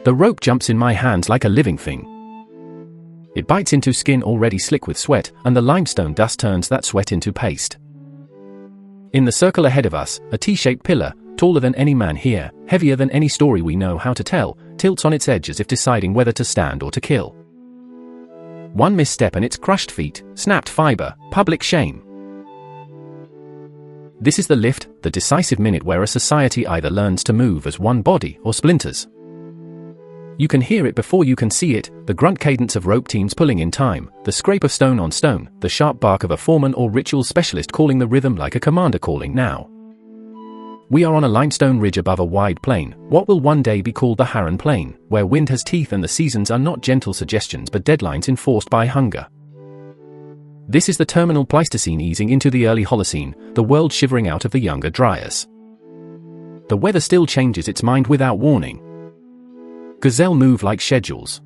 The rope jumps in my hands like a living thing. It bites into skin already slick with sweat, and the limestone dust turns that sweat into paste. In the circle ahead of us, a T-shaped pillar, taller than any man here, heavier than any story we know how to tell, tilts on its edge as if deciding whether to stand or to kill. One misstep and it's crushed feet, snapped fiber, public shame. This is the lift, the decisive minute where a society either learns to move as one body or splinters. You can hear it before you can see it, the grunt cadence of rope teams pulling in time, the scrape of stone on stone, the sharp bark of a foreman or ritual specialist calling the rhythm like a commander calling now. We are on a limestone ridge above a wide plain, what will one day be called the Harran Plain, where wind has teeth and the seasons are not gentle suggestions but deadlines enforced by hunger. This is the terminal Pleistocene easing into the early Holocene, the world shivering out of the younger Dryas. The weather still changes its mind without warning. Gazelle move like schedules.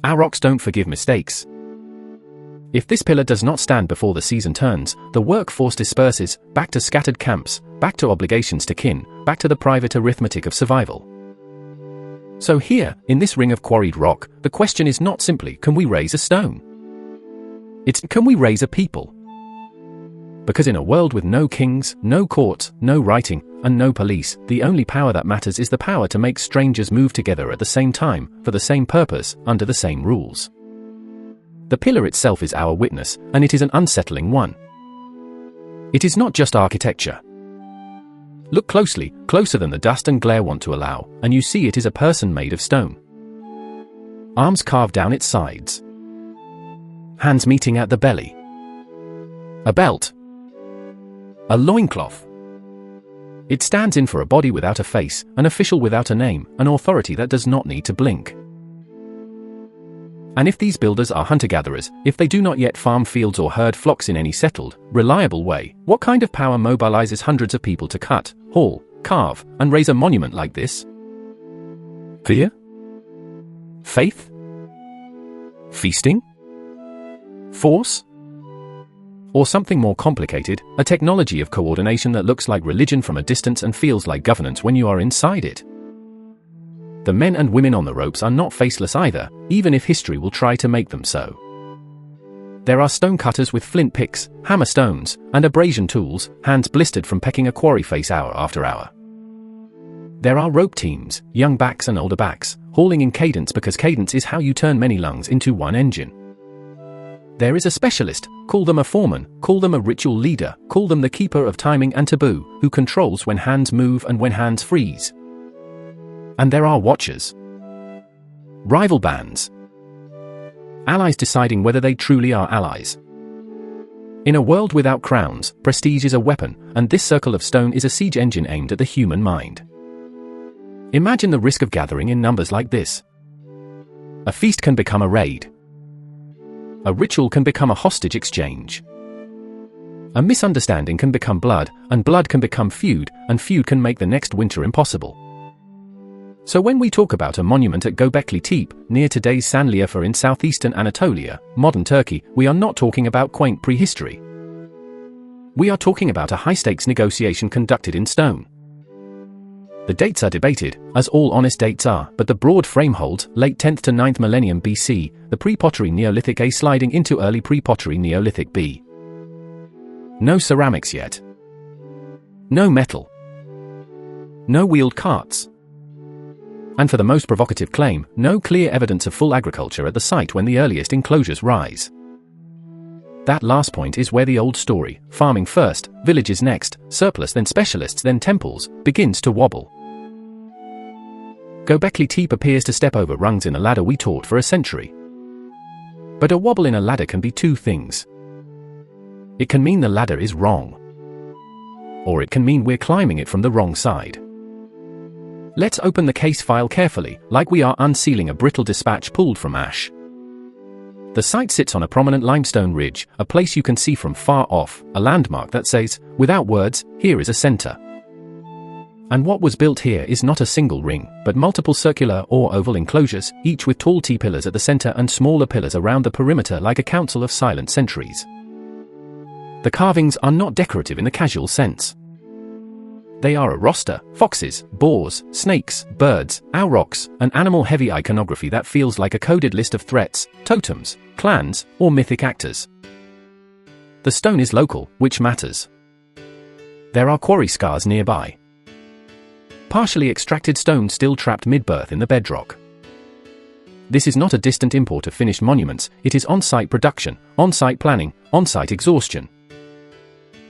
Our rocks don't forgive mistakes. If this pillar does not stand before the season turns, the workforce disperses, back to scattered camps, back to obligations to kin, back to the private arithmetic of survival. So here, in this ring of quarried rock, the question is not simply, can we raise a stone? It's, can we raise a people? Because in a world with no kings, no courts, no writing, and no police, the only power that matters is the power to make strangers move together at the same time, for the same purpose, under the same rules. The pillar itself is our witness, and it is an unsettling one. It is not just architecture. Look closely, closer than the dust and glare want to allow, and you see it is a person made of stone. Arms carved down its sides. Hands meeting at the belly. A belt. A loincloth. It stands in for a body without a face, an official without a name, an authority that does not need to blink. And if these builders are hunter-gatherers, if they do not yet farm fields or herd flocks in any settled, reliable way, what kind of power mobilizes hundreds of people to cut, haul, carve, and raise a monument like this? Fear? Faith? Feasting? Force? Or something more complicated, a technology of coordination that looks like religion from a distance and feels like governance when you are inside it. The men and women on the ropes are not faceless either, even if history will try to make them so. There are stone cutters with flint picks, hammer stones, and abrasion tools, hands blistered from pecking a quarry face hour after hour. There are rope teams, young backs and older backs, hauling in cadence because cadence is how you turn many lungs into one engine. There is a specialist, call them a foreman, call them a ritual leader, call them the keeper of timing and taboo, who controls when hands move and when hands freeze. And there are watchers. Rival bands. Allies deciding whether they truly are allies. In a world without crowns, prestige is a weapon, and this circle of stone is a siege engine aimed at the human mind. Imagine the risk of gathering in numbers like this. A feast can become a raid. A ritual can become a hostage exchange. A misunderstanding can become blood, and blood can become feud, and feud can make the next winter impossible. So when we talk about a monument at Göbekli Tepe, near today's Sanliurfa in southeastern Anatolia, modern Turkey, we are not talking about quaint prehistory. We are talking about a high-stakes negotiation conducted in stone. The dates are debated, as all honest dates are, but the broad frame holds, late 10th to 9th millennium BC, the pre-pottery Neolithic A sliding into early pre-pottery Neolithic B. No ceramics yet. No metal. No wheeled carts. And for the most provocative claim, no clear evidence of full agriculture at the site when the earliest enclosures rise. That last point is where the old story, farming first, villages next, surplus then specialists then temples, begins to wobble. Göbekli Tepe appears to step over rungs in a ladder we taught for a century. But a wobble in a ladder can be two things. It can mean the ladder is wrong. Or it can mean we're climbing it from the wrong side. Let's open the case file carefully, like we are unsealing a brittle dispatch pulled from ash. The site sits on a prominent limestone ridge, a place you can see from far off, a landmark that says, without words, here is a center. And what was built here is not a single ring, but multiple circular or oval enclosures, each with tall T-pillars at the center and smaller pillars around the perimeter like a council of silent sentries. The carvings are not decorative in the casual sense. They are a roster: foxes, boars, snakes, birds, aurochs, an animal-heavy iconography that feels like a coded list of threats, totems, clans, or mythic actors. The stone is local, which matters. There are quarry scars nearby. Partially extracted stone still trapped mid-birth in the bedrock. This is not a distant import of finished monuments, it is on-site production, on-site planning, on-site exhaustion.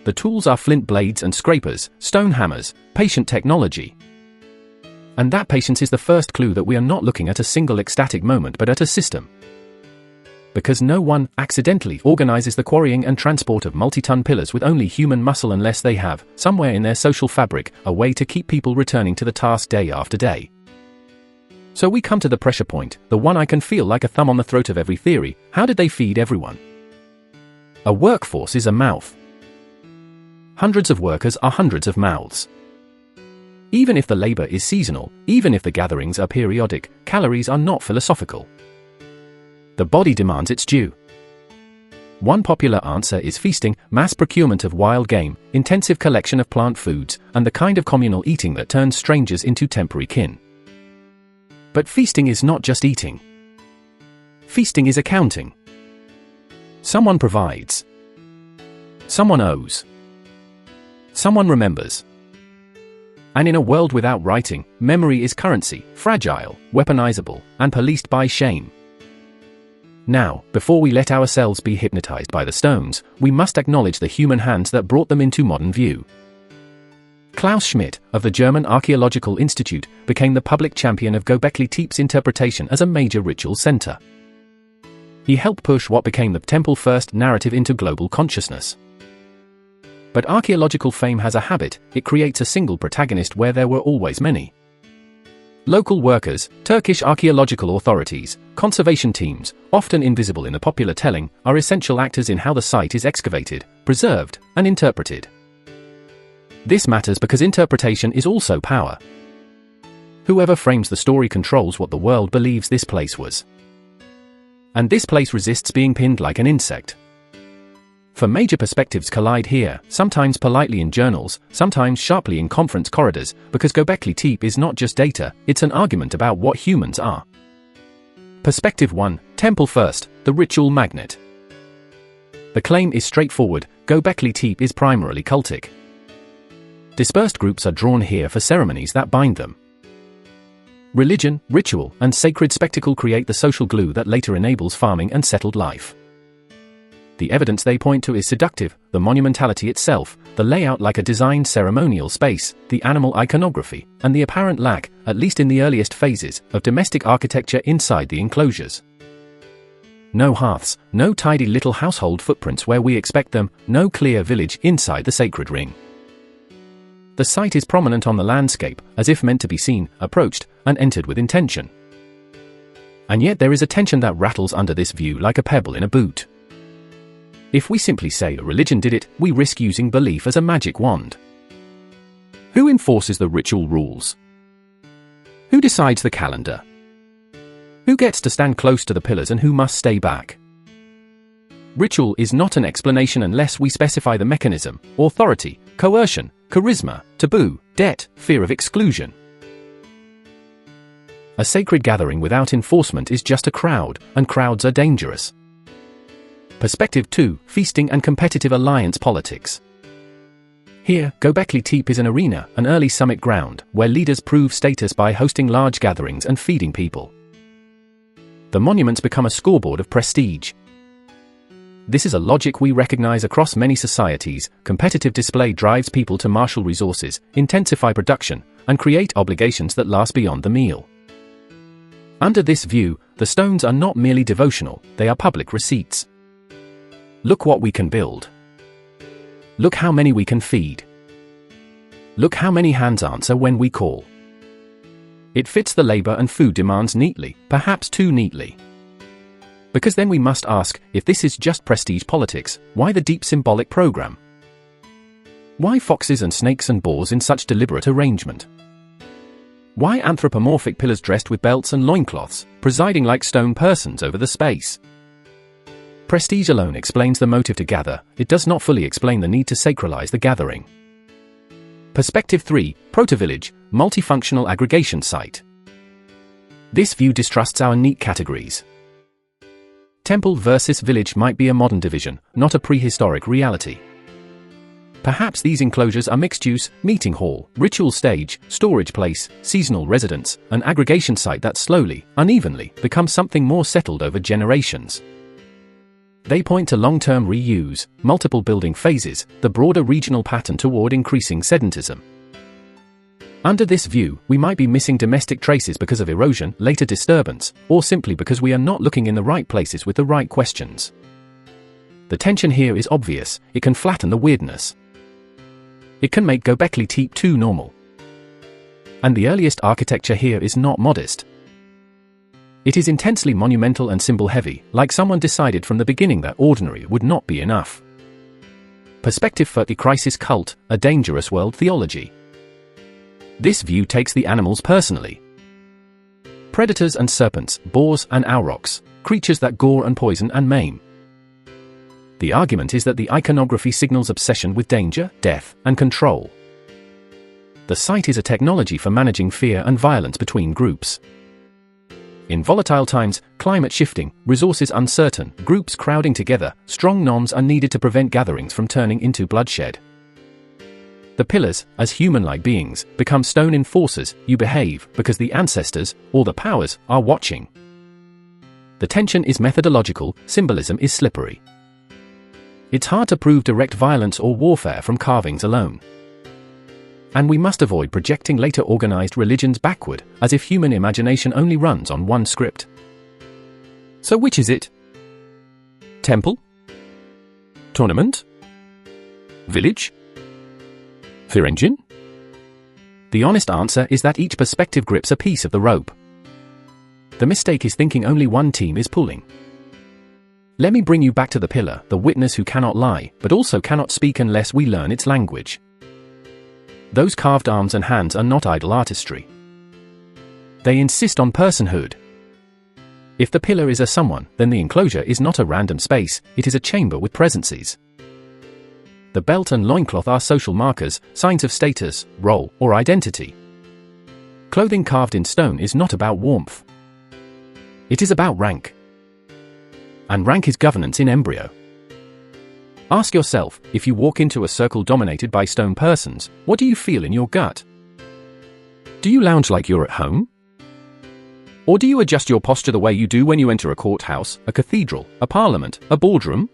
The tools are flint blades and scrapers, stone hammers, patient technology. And that patience is the first clue that we are not looking at a single ecstatic moment but at a system. Because no one accidentally organizes the quarrying and transport of multi-ton pillars with only human muscle unless they have, somewhere in their social fabric, a way to keep people returning to the task day after day. So we come to the pressure point, the one I can feel like a thumb on the throat of every theory: how did they feed everyone? A workforce is a mouth. Hundreds of workers are hundreds of mouths. Even if the labor is seasonal, even if the gatherings are periodic, calories are not philosophical. The body demands its due. One popular answer is feasting, mass procurement of wild game, intensive collection of plant foods, and the kind of communal eating that turns strangers into temporary kin. But feasting is not just eating. Feasting is accounting. Someone provides. Someone owes. Someone remembers. And in a world without writing, memory is currency, fragile, weaponizable, and policed by shame. Now, before we let ourselves be hypnotized by the stones, we must acknowledge the human hands that brought them into modern view. Klaus Schmidt, of the German Archaeological Institute, became the public champion of Göbekli Tepe's interpretation as a major ritual center. He helped push what became the temple-first narrative into global consciousness. But archaeological fame has a habit: it creates a single protagonist where there were always many. Local workers, Turkish archaeological authorities, conservation teams, often invisible in the popular telling, are essential actors in how the site is excavated, preserved, and interpreted. This matters because interpretation is also power. Whoever frames the story controls what the world believes this place was. And this place resists being pinned like an insect. For major perspectives collide here, sometimes politely in journals, sometimes sharply in conference corridors, because Göbekli Tepe is not just data, it's an argument about what humans are. Perspective 1, Temple First, the Ritual Magnet. The claim is straightforward: Göbekli Tepe is primarily cultic. Dispersed groups are drawn here for ceremonies that bind them. Religion, ritual, and sacred spectacle create the social glue that later enables farming and settled life. The evidence they point to is seductive: the monumentality itself, the layout like a designed ceremonial space, the animal iconography, and the apparent lack, at least in the earliest phases, of domestic architecture inside the enclosures. No hearths, no tidy little household footprints where we expect them, no clear village inside the sacred ring. The site is prominent on the landscape, as if meant to be seen, approached, and entered with intention. And yet there is a tension that rattles under this view like a pebble in a boot. If we simply say a religion did it, we risk using belief as a magic wand. Who enforces the ritual rules? Who decides the calendar? Who gets to stand close to the pillars and who must stay back? Ritual is not an explanation unless we specify the mechanism: authority, coercion, charisma, taboo, debt, fear of exclusion. A sacred gathering without enforcement is just a crowd, and crowds are dangerous. Perspective 2, Feasting and Competitive Alliance Politics. Here, Göbekli Tepe is an arena, an early summit ground, where leaders prove status by hosting large gatherings and feeding people. The monuments become a scoreboard of prestige. This is a logic we recognize across many societies: competitive display drives people to marshal resources, intensify production, and create obligations that last beyond the meal. Under this view, the stones are not merely devotional, they are public receipts. Look what we can build. Look how many we can feed. Look how many hands answer when we call. It fits the labor and food demands neatly, perhaps too neatly. Because then we must ask, if this is just prestige politics, why the deep symbolic program? Why foxes and snakes and boars in such deliberate arrangement? Why anthropomorphic pillars dressed with belts and loincloths, presiding like stone persons over the space? Prestige alone explains the motive to gather, it does not fully explain the need to sacralize the gathering. Perspective 3, Proto-village, multifunctional aggregation site. This view distrusts our neat categories. Temple versus village might be a modern division, not a prehistoric reality. Perhaps these enclosures are mixed-use, meeting hall, ritual stage, storage place, seasonal residence, an aggregation site that slowly, unevenly, becomes something more settled over generations. They point to long-term reuse, multiple building phases, the broader regional pattern toward increasing sedentism. Under this view, we might be missing domestic traces because of erosion, later disturbance, or simply because we are not looking in the right places with the right questions. The tension here is obvious. It can flatten the weirdness. It can make Göbekli Tepe too normal. And the earliest architecture here is not modest. It is intensely monumental and symbol-heavy, like someone decided from the beginning that ordinary would not be enough. Perspective for the crisis cult, a dangerous world theology. This view takes the animals personally. Predators and serpents, boars and aurochs, creatures that gore and poison and maim. The argument is that the iconography signals obsession with danger, death, and control. The site is a technology for managing fear and violence between groups. In volatile times, climate shifting, resources uncertain, groups crowding together, strong noms are needed to prevent gatherings from turning into bloodshed. The pillars, as human-like beings, become stone enforcers. You behave because the ancestors, or the powers, are watching. The tension is methodological, symbolism is slippery. It's hard to prove direct violence or warfare from carvings alone. And we must avoid projecting later organized religions backward, as if human imagination only runs on one script. So which is it? Temple? Tournament? Village? Fear engine? The honest answer is that each perspective grips a piece of the rope. The mistake is thinking only one team is pulling. Let me bring you back to the pillar, the witness who cannot lie, but also cannot speak unless we learn its language. Those carved arms and hands are not idle artistry. They insist on personhood. If the pillar is a someone, then the enclosure is not a random space, it is a chamber with presences. The belt and loincloth are social markers, signs of status, role, or identity. Clothing carved in stone is not about warmth. It is about rank. And rank is governance in embryo. Ask yourself, if you walk into a circle dominated by stone persons, what do you feel in your gut? Do you lounge like you're at home? Or do you adjust your posture the way you do when you enter a courthouse, a cathedral, a parliament, a boardroom?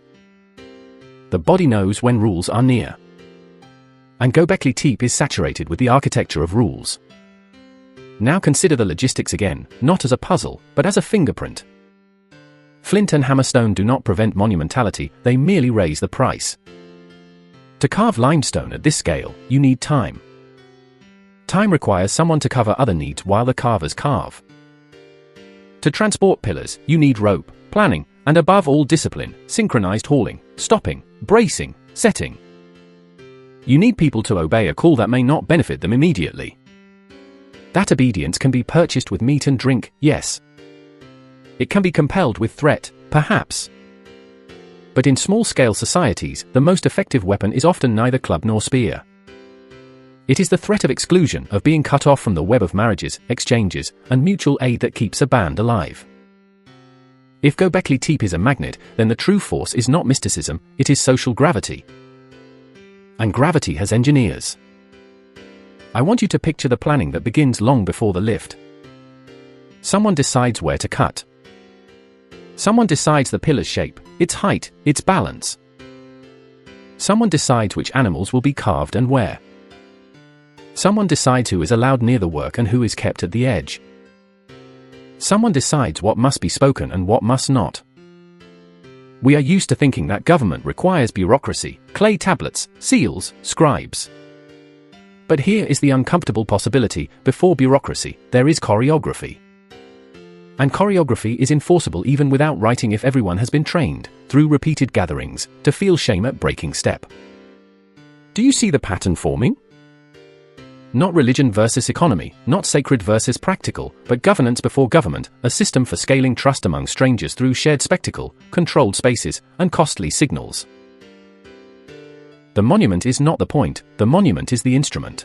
The body knows when rules are near. And Göbekli Tepe is saturated with the architecture of rules. Now consider the logistics again, not as a puzzle, but as a fingerprint. Flint and hammerstone do not prevent monumentality, they merely raise the price. To carve limestone at this scale, you need time. Time requires someone to cover other needs while the carvers carve. To transport pillars, you need rope, planning, and above all discipline, synchronized hauling, stopping, bracing, setting. You need people to obey a call that may not benefit them immediately. That obedience can be purchased with meat and drink, yes. It can be compelled with threat, perhaps. But in small-scale societies, the most effective weapon is often neither club nor spear. It is the threat of exclusion, of being cut off from the web of marriages, exchanges, and mutual aid that keeps a band alive. If Göbekli Tepe is a magnet, then the true force is not mysticism, it is social gravity. And gravity has engineers. I want you to picture the planning that begins long before the lift. Someone decides where to cut. Someone decides the pillar's shape, its height, its balance. Someone decides which animals will be carved and where. Someone decides who is allowed near the work and who is kept at the edge. Someone decides what must be spoken and what must not. We are used to thinking that government requires bureaucracy, clay tablets, seals, scribes. But here is the uncomfortable possibility: before bureaucracy, there is choreography. And choreography is enforceable even without writing if everyone has been trained, through repeated gatherings, to feel shame at breaking step. Do you see the pattern forming? Not religion versus economy, not sacred versus practical, but governance before government, a system for scaling trust among strangers through shared spectacle, controlled spaces, and costly signals. The monument is not the point, the monument is the instrument.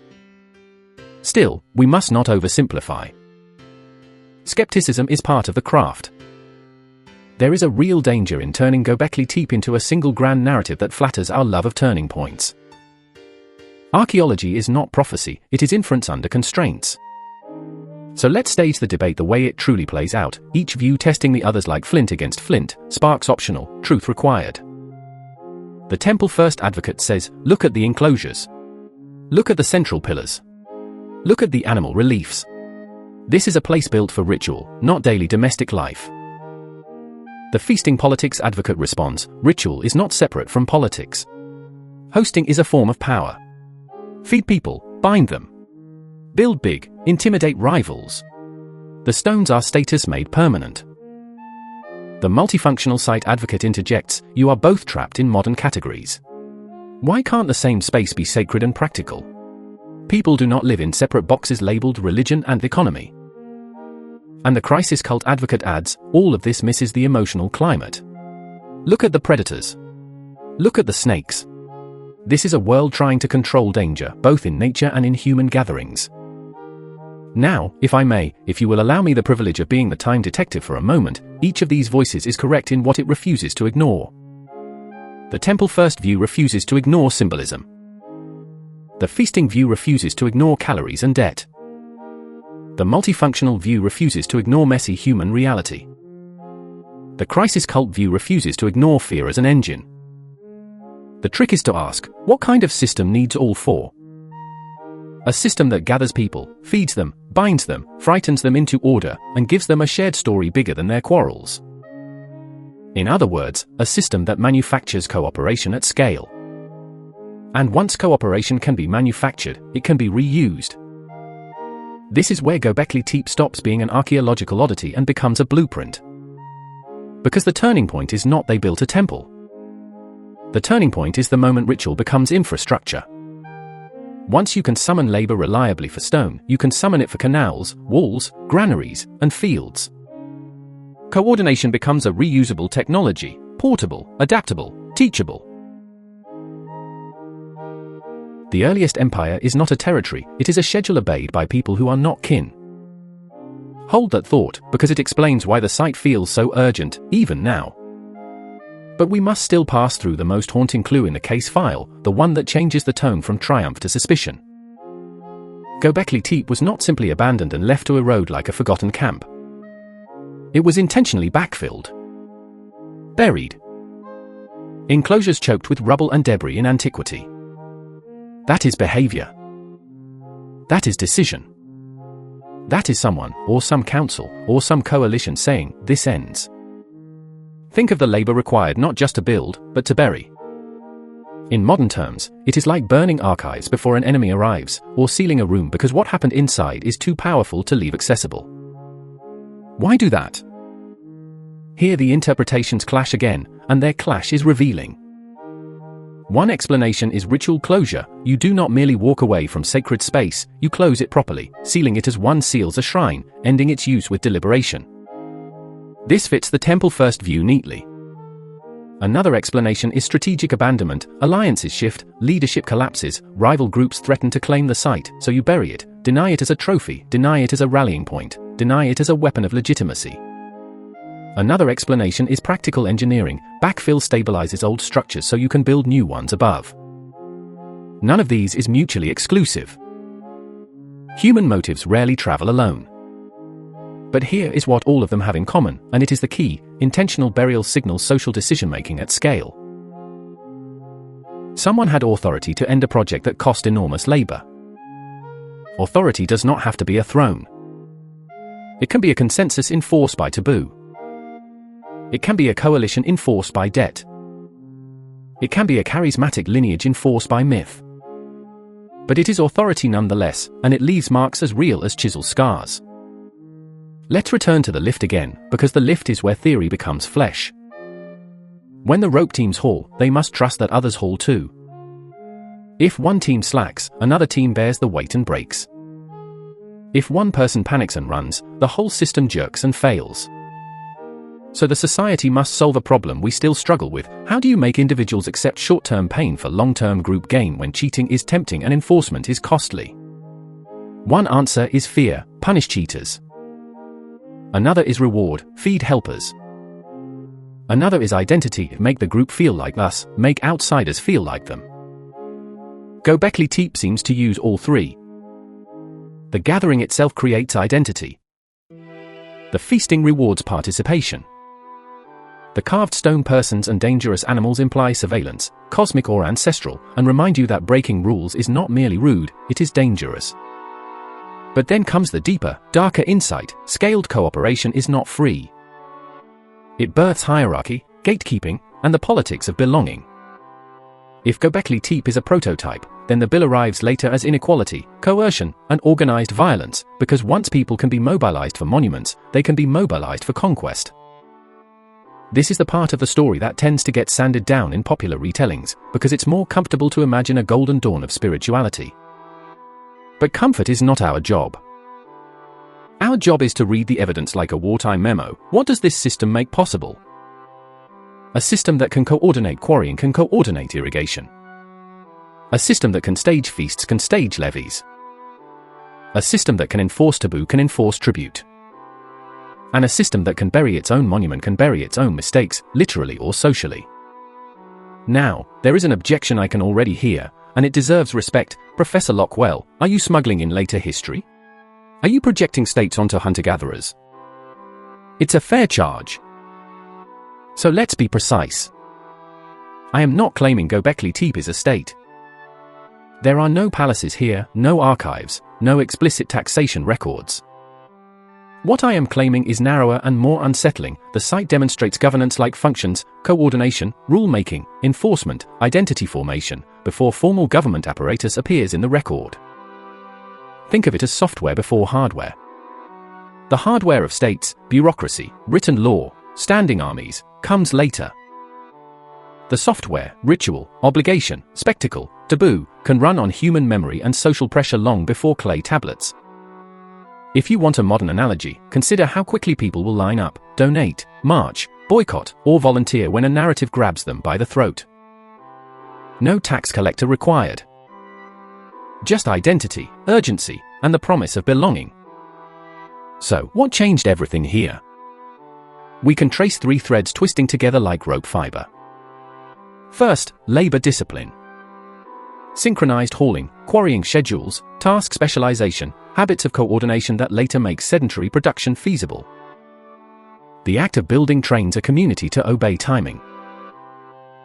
Still, we must not oversimplify. Skepticism is part of the craft. There is a real danger in turning Göbekli Tepe into a single grand narrative that flatters our love of turning points. Archaeology is not prophecy, it is inference under constraints. So let's stage the debate the way it truly plays out, each view testing the others like flint against flint, sparks optional, truth required. The temple first advocate says, look at the enclosures. Look at the central pillars. Look at the animal reliefs. This is a place built for ritual, not daily domestic life. The feasting politics advocate responds, ritual is not separate from politics. Hosting is a form of power. Feed people, bind them. Build big, intimidate rivals. The stones are status made permanent. The multifunctional site advocate interjects, you are both trapped in modern categories. Why can't the same space be sacred and practical? People do not live in separate boxes labeled religion and economy. And the crisis cult advocate adds, all of this misses the emotional climate. Look at the predators. Look at the snakes. This is a world trying to control danger, both in nature and in human gatherings. Now, if I may, if you will allow me the privilege of being the time detective for a moment, each of these voices is correct in what it refuses to ignore. The temple first view refuses to ignore symbolism. The feasting view refuses to ignore calories and debt. The multifunctional view refuses to ignore messy human reality. The crisis cult view refuses to ignore fear as an engine. The trick is to ask, what kind of system needs all four? A system that gathers people, feeds them, binds them, frightens them into order, and gives them a shared story bigger than their quarrels. In other words, a system that manufactures cooperation at scale. And once cooperation can be manufactured, it can be reused. This is where Göbekli Tepe stops being an archaeological oddity and becomes a blueprint. Because the turning point is not they built a temple. The turning point is the moment ritual becomes infrastructure. Once you can summon labor reliably for stone, you can summon it for canals, walls, granaries, and fields. Coordination becomes a reusable technology, portable, adaptable, teachable. The earliest empire is not a territory, it is a schedule obeyed by people who are not kin. Hold that thought, because it explains why the site feels so urgent, even now. But we must still pass through the most haunting clue in the case file, the one that changes the tone from triumph to suspicion. Göbekli Tepe was not simply abandoned and left to erode like a forgotten camp. It was intentionally backfilled. Buried. Enclosures choked with rubble and debris in antiquity. That is behavior. That is decision. That is someone, or some council, or some coalition saying, this ends. Think of the labor required not just to build, but to bury. In modern terms, it is like burning archives before an enemy arrives, or sealing a room because what happened inside is too powerful to leave accessible. Why do that? Here the interpretations clash again, and their clash is revealing. One explanation is ritual closure. You do not merely walk away from sacred space, you close it properly, sealing it as one seals a shrine, ending its use with deliberation. This fits the temple first view neatly. Another explanation is strategic abandonment. Alliances shift, leadership collapses, rival groups threaten to claim the site, so you bury it, deny it as a trophy, deny it as a rallying point, deny it as a weapon of legitimacy. Another explanation is practical engineering. Backfill stabilizes old structures so you can build new ones above. None of these is mutually exclusive. Human motives rarely travel alone. But here is what all of them have in common, and it is the key: intentional burial signals social decision-making at scale. Someone had authority to end a project that cost enormous labor. Authority does not have to be a throne. It can be a consensus enforced by taboo. It can be a coalition enforced by debt. It can be a charismatic lineage enforced by myth. But it is authority nonetheless, and it leaves marks as real as chisel scars. Let's return to the lift again, because the lift is where theory becomes flesh. When the rope teams haul, they must trust that others haul too. If one team slacks, another team bears the weight and breaks. If one person panics and runs, the whole system jerks and fails. So the society must solve a problem we still struggle with. How do you make individuals accept short-term pain for long-term group gain when cheating is tempting and enforcement is costly? One answer is fear, punish cheaters. Another is reward, feed helpers. Another is identity, make the group feel like us, make outsiders feel like them. Göbekli Tepe seems to use all three. The gathering itself creates identity. The feasting rewards participation. The carved stone persons and dangerous animals imply surveillance, cosmic or ancestral, and remind you that breaking rules is not merely rude, it is dangerous. But then comes the deeper, darker insight: scaled cooperation is not free. It births hierarchy, gatekeeping, and the politics of belonging. If Göbekli Tepe is a prototype, then the bill arrives later as inequality, coercion, and organized violence, because once people can be mobilized for monuments, they can be mobilized for conquest. This is the part of the story that tends to get sanded down in popular retellings, because it's more comfortable to imagine a golden dawn of spirituality. But comfort is not our job. Our job is to read the evidence like a wartime memo. What does this system make possible? A system that can coordinate quarrying can coordinate irrigation. A system that can stage feasts can stage levies. A system that can enforce taboo can enforce tribute. And a system that can bury its own monument can bury its own mistakes, literally or socially. Now, there is an objection I can already hear, and it deserves respect. Professor Lockwell, are you smuggling in later history? Are you projecting states onto hunter-gatherers? It's a fair charge. So let's be precise. I am not claiming Göbekli Tepe is a state. There are no palaces here, no archives, no explicit taxation records. What I am claiming is narrower and more unsettling. The site demonstrates governance-like functions, coordination, rule-making, enforcement, identity formation, before formal government apparatus appears in the record. Think of it as software before hardware. The hardware of states, bureaucracy, written law, standing armies, comes later. The software, ritual, obligation, spectacle, taboo, can run on human memory and social pressure long before clay tablets. If you want a modern analogy, consider how quickly people will line up, donate, march, boycott, or volunteer when a narrative grabs them by the throat. No tax collector required. Just identity, urgency, and the promise of belonging. So, what changed everything here? We can trace three threads twisting together like rope fiber. First, labor discipline. Synchronized hauling, quarrying schedules, task specialization, habits of coordination that later make sedentary production feasible. The act of building trains a community to obey timing.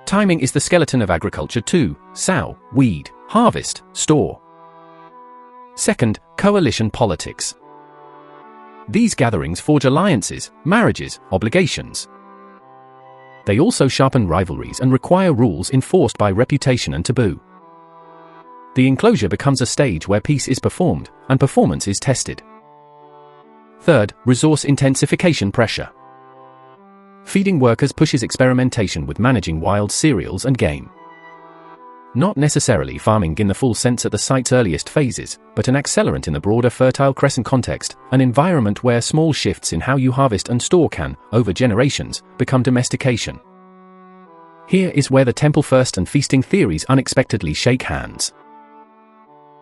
Timing is the skeleton of agriculture too: sow, weed, harvest, store. Second, coalition politics. These gatherings forge alliances, marriages, obligations. They also sharpen rivalries and require rules enforced by reputation and taboo. The enclosure becomes a stage where peace is performed, and performance is tested. Third, resource intensification pressure. Feeding workers pushes experimentation with managing wild cereals and game. Not necessarily farming in the full sense at the site's earliest phases, but an accelerant in the broader Fertile Crescent context, an environment where small shifts in how you harvest and store can, over generations, become domestication. Here is where the temple first and feasting theories unexpectedly shake hands.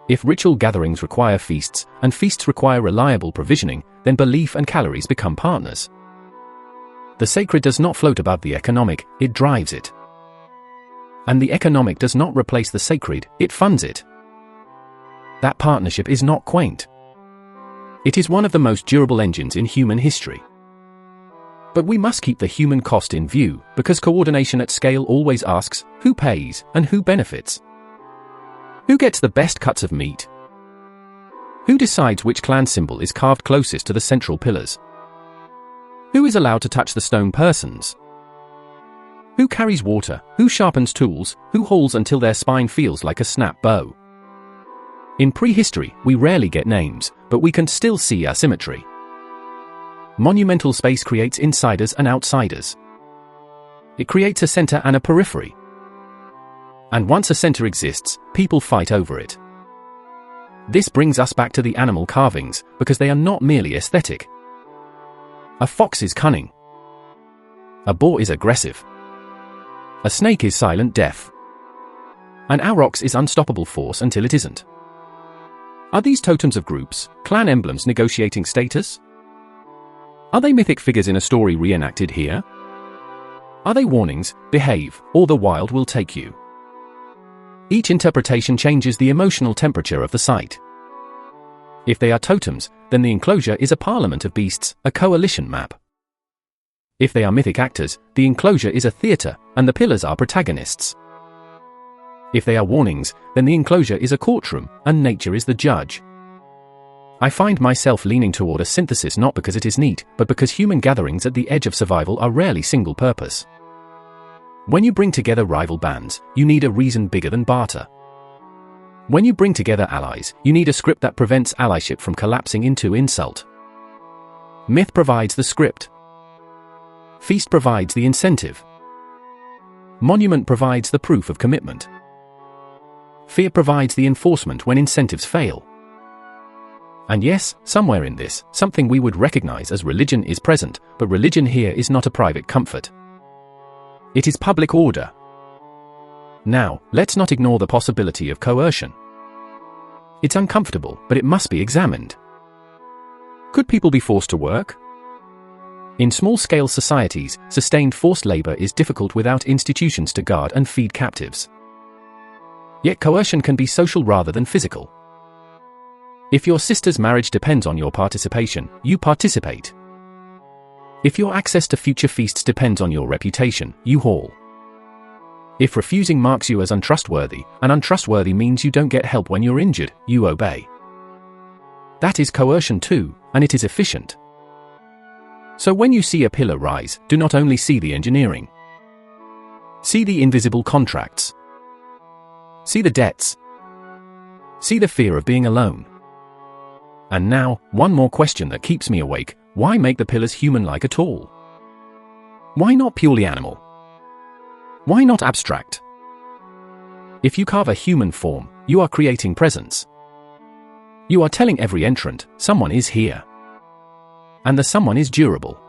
If ritual gatherings require feasts, and feasts require reliable provisioning, then belief and calories become partners. The sacred does not float above the economic, it drives it. And the economic does not replace the sacred, it funds it. That partnership is not quaint. It is one of the most durable engines in human history. But we must keep the human cost in view, because coordination at scale always asks, who pays, and who benefits? Who gets the best cuts of meat? Who decides which clan symbol is carved closest to the central pillars? Who is allowed to touch the stone persons? Who carries water? Who sharpens tools? Who hauls until their spine feels like a snap bow? In prehistory, we rarely get names, but we can still see asymmetry. Monumental space creates insiders and outsiders. It creates a center and a periphery. And once a center exists, people fight over it. This brings us back to the animal carvings, because they are not merely aesthetic. A fox is cunning. A boar is aggressive. A snake is silent death. An aurochs is unstoppable force until it isn't. Are these totems of groups, clan emblems negotiating status? Are they mythic figures in a story reenacted here? Are they warnings, behave, or the wild will take you? Each interpretation changes the emotional temperature of the site. If they are totems, then the enclosure is a parliament of beasts, a coalition map. If they are mythic actors, the enclosure is a theatre, and the pillars are protagonists. If they are warnings, then the enclosure is a courtroom, and nature is the judge. I find myself leaning toward a synthesis not because it is neat, but because human gatherings at the edge of survival are rarely single-purpose. When you bring together rival bands, you need a reason bigger than barter. When you bring together allies, you need a script that prevents allyship from collapsing into insult. Myth provides the script. Feast provides the incentive. Monument provides the proof of commitment. Fear provides the enforcement when incentives fail. And yes, somewhere in this, something we would recognize as religion is present, but religion here is not a private comfort. It is public order. Now, let's not ignore the possibility of coercion. It's uncomfortable, but it must be examined. Could people be forced to work? In small-scale societies, sustained forced labor is difficult without institutions to guard and feed captives. Yet coercion can be social rather than physical. If your sister's marriage depends on your participation, you participate. If your access to future feasts depends on your reputation, you haul. If refusing marks you as untrustworthy, and untrustworthy means you don't get help when you're injured, you obey. That is coercion too, and it is efficient. So when you see a pillar rise, do not only see the engineering. See the invisible contracts. See the debts. See the fear of being alone. And now, one more question that keeps me awake: why make the pillars human-like at all? Why not purely animal? Why not abstract? If you carve a human form, you are creating presence. You are telling every entrant, someone is here. And the someone is durable.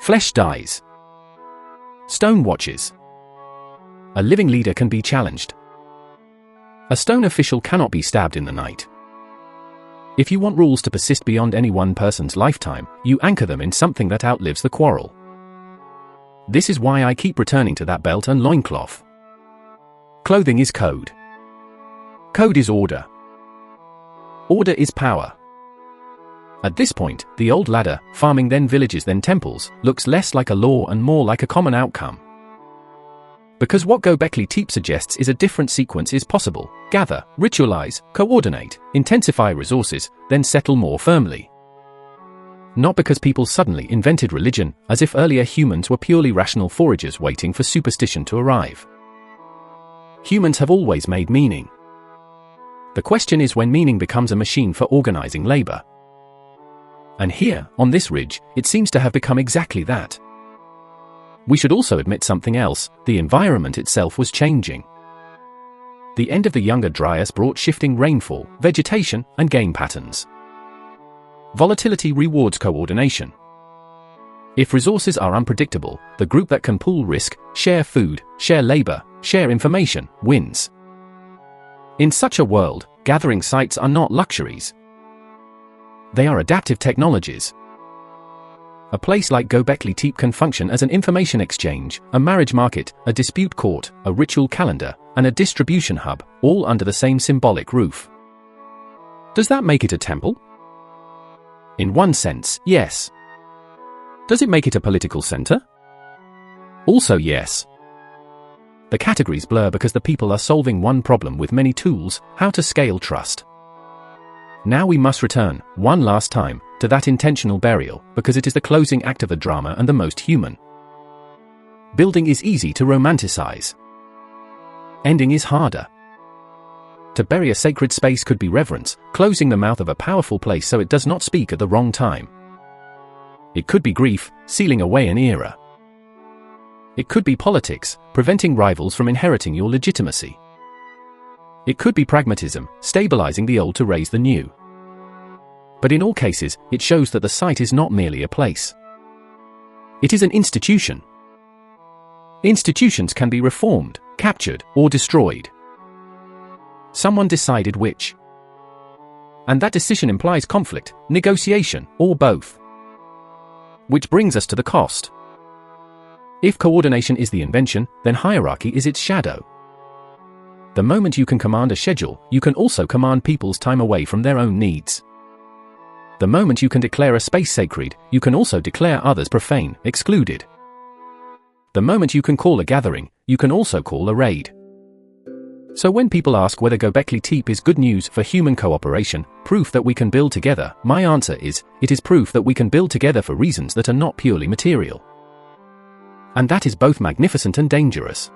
Flesh dies. Stone watches. A living leader can be challenged. A stone official cannot be stabbed in the night. If you want rules to persist beyond any one person's lifetime, you anchor them in something that outlives the quarrel. This is why I keep returning to that belt and loincloth. Clothing is code. Code is order. Order is power. At this point, the old ladder, farming then villages then temples, looks less like a law and more like a common outcome. Because what Göbekli Tepe suggests is a different sequence is possible: gather, ritualize, coordinate, intensify resources, then settle more firmly. Not because people suddenly invented religion, as if earlier humans were purely rational foragers waiting for superstition to arrive. Humans have always made meaning. The question is when meaning becomes a machine for organizing labor. And here, on this ridge, it seems to have become exactly that. We should also admit something else: the environment itself was changing. The end of the Younger Dryas brought shifting rainfall, vegetation, and game patterns. Volatility rewards coordination. If resources are unpredictable, the group that can pool risk, share food, share labor, share information, wins. In such a world, gathering sites are not luxuries. They are adaptive technologies. A place like Göbekli Tepe can function as an information exchange, a marriage market, a dispute court, a ritual calendar, and a distribution hub, all under the same symbolic roof. Does that make it a temple? In one sense, yes. Does it make it a political center? Also yes. The categories blur because the people are solving one problem with many tools: how to scale trust. Now we must return, one last time, to that intentional burial, because it is the closing act of the drama and the most human. Building is easy to romanticize. Ending is harder. To bury a sacred space could be reverence, closing the mouth of a powerful place so it does not speak at the wrong time. It could be grief, sealing away an era. It could be politics, preventing rivals from inheriting your legitimacy. It could be pragmatism, stabilizing the old to raise the new. But in all cases, it shows that the site is not merely a place. It is an institution. Institutions can be reformed, captured, or destroyed. Someone decided which. And that decision implies conflict, negotiation, or both. Which brings us to the cost. If coordination is the invention, then hierarchy is its shadow. The moment you can command a schedule, you can also command people's time away from their own needs. The moment you can declare a space sacred, you can also declare others profane, excluded. The moment you can call a gathering, you can also call a raid. So when people ask whether Göbekli Tepe is good news for human cooperation, proof that we can build together, my answer is, it is proof that we can build together for reasons that are not purely material. And that is both magnificent and dangerous.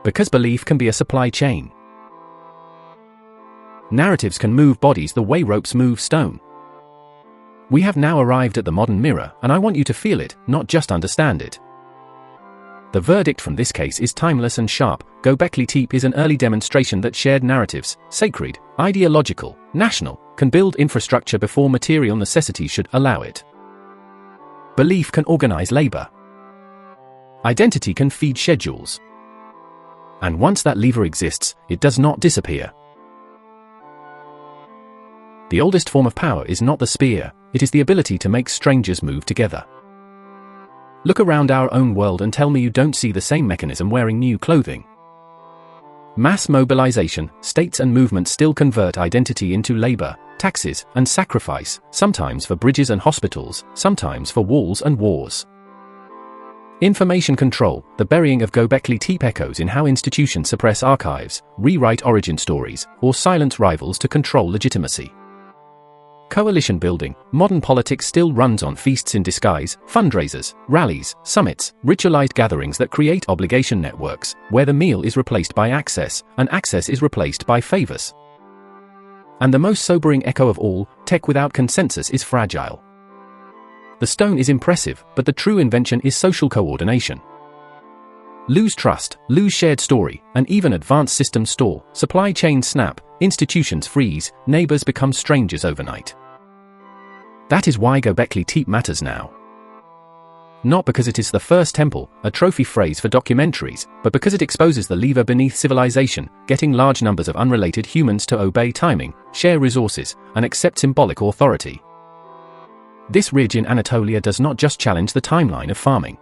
Because belief can be a supply chain. Narratives can move bodies the way ropes move stone. We have now arrived at the modern mirror, and I want you to feel it, not just understand it. The verdict from this case is timeless and sharp. Göbekli Tepe is an early demonstration that shared narratives, sacred, ideological, national, can build infrastructure before material necessity should allow it. Belief can organize labor. Identity can feed schedules. And once that lever exists, it does not disappear. The oldest form of power is not the spear, it is the ability to make strangers move together. Look around our own world and tell me you don't see the same mechanism wearing new clothing. Mass mobilization, states and movements still convert identity into labor, taxes, and sacrifice, sometimes for bridges and hospitals, sometimes for walls and wars. Information control, the burying of Göbekli Tepe echoes in how institutions suppress archives, rewrite origin stories, or silence rivals to control legitimacy. Coalition building, modern politics still runs on feasts in disguise, fundraisers, rallies, summits, ritualized gatherings that create obligation networks, where the meal is replaced by access, and access is replaced by favors. And the most sobering echo of all, tech without consensus is fragile. The stone is impressive, but the true invention is social coordination. Lose trust, lose shared story, and even advanced systems stall, supply chains snap, institutions freeze, neighbors become strangers overnight. That is why Göbekli Tepe matters now. Not because it is the first temple, a trophy phrase for documentaries, but because it exposes the lever beneath civilization, getting large numbers of unrelated humans to obey timing, share resources, and accept symbolic authority. This ridge in Anatolia does not just challenge the timeline of farming.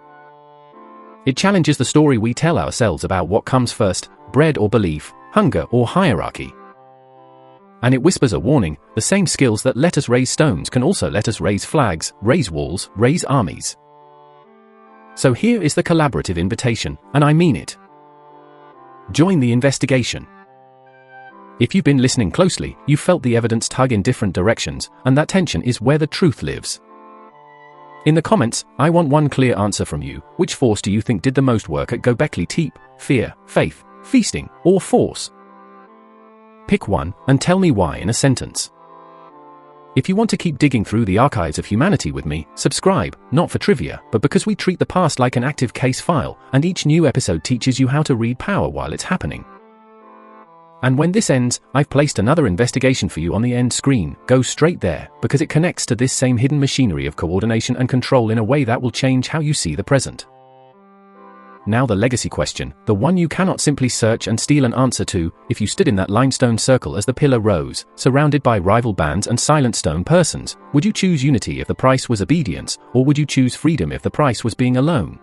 It challenges the story we tell ourselves about what comes first, bread or belief, hunger or hierarchy. And it whispers a warning, the same skills that let us raise stones can also let us raise flags, raise walls, raise armies. So here is the collaborative invitation, and I mean it. Join the investigation. If you've been listening closely, you've felt the evidence tug in different directions, and that tension is where the truth lives. In the comments, I want one clear answer from you. Which force do you think did the most work at Göbekli Tepe? Fear, faith, feasting, or force? Pick one, and tell me why in a sentence. If you want to keep digging through the archives of humanity with me, subscribe, not for trivia, but because we treat the past like an active case file, and each new episode teaches you how to read power while it's happening. And when this ends, I've placed another investigation for you on the end screen. Go straight there, because it connects to this same hidden machinery of coordination and control in a way that will change how you see the present. Now the legacy question, the one you cannot simply search and steal an answer to. If you stood in that limestone circle as the pillar rose, surrounded by rival bands and silent stone persons, would you choose unity if the price was obedience, or would you choose freedom if the price was being alone?